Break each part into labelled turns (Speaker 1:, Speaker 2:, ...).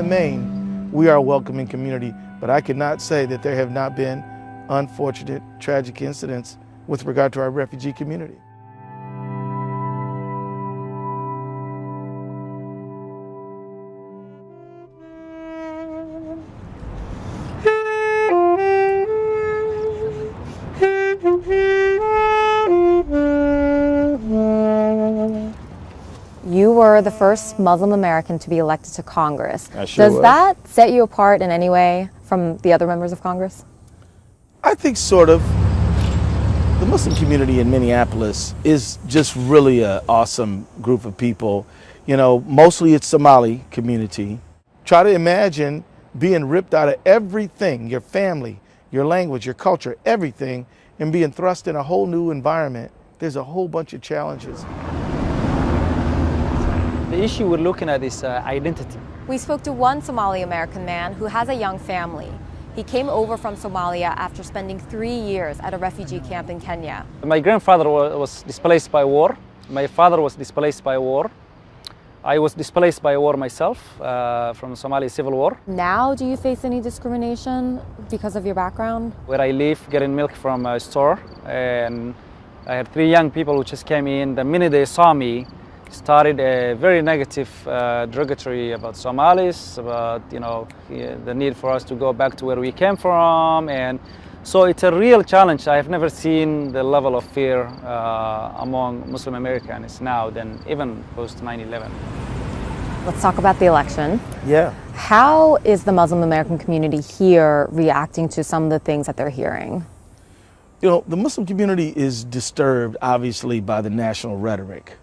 Speaker 1: the main, we are a welcoming community, but I cannot say that there have not been unfortunate, tragic incidents with regard to our refugee community.
Speaker 2: You were the first Muslim American to be elected to Congress.
Speaker 1: I sure
Speaker 2: Does that set you apart in any way from the other members of Congress?
Speaker 1: I think sort of. The Muslim community in Minneapolis is just really an awesome group of people. You know, mostly it's Somali community. Try to imagine being ripped out of everything, your family, your language, your culture, everything, and being thrust in a whole new environment. There's a whole bunch of challenges.
Speaker 3: The issue we're looking at is identity.
Speaker 2: We spoke to one Somali American man who has a young family. He came over from Somalia after spending 3 years at a refugee camp in Kenya.
Speaker 3: My grandfather was displaced by war. My father was displaced by war. I was displaced by war myself from the Somali Civil War.
Speaker 2: Now, do you face any discrimination because of your background?
Speaker 3: Where I live, getting milk from a store, and I had 3 young people who just came in. The minute they saw me, started a very negative derogatory about Somalis, about the need for us to go back to where we came from, and so it's a real challenge. I have never seen the level of fear among Muslim Americans now than even post 9/11.
Speaker 2: Let's talk about the election.
Speaker 1: Yeah.
Speaker 2: How is the Muslim American community here reacting to some of the things that they're hearing?
Speaker 1: You know, the Muslim community is disturbed, obviously, by the national rhetoric.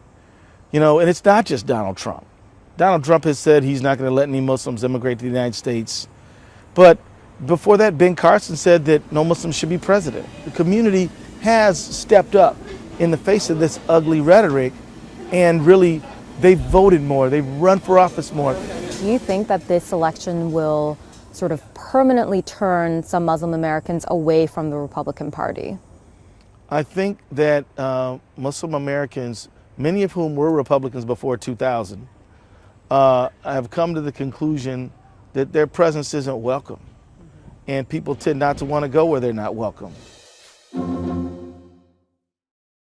Speaker 1: You know, and it's not just Donald Trump. Donald Trump has said he's not going to let any Muslims immigrate to the United States. But before that, Ben Carson said that no Muslims should be president. The community has stepped up in the face of this ugly rhetoric, and really, they've voted more, they've run for office more.
Speaker 2: Do you think that this election will sort of permanently turn some Muslim Americans away from the Republican Party?
Speaker 1: I think that Muslim Americans, many of whom were Republicans before 2000, have come to the conclusion that their presence isn't welcome. And people tend not to want to go where they're not welcome.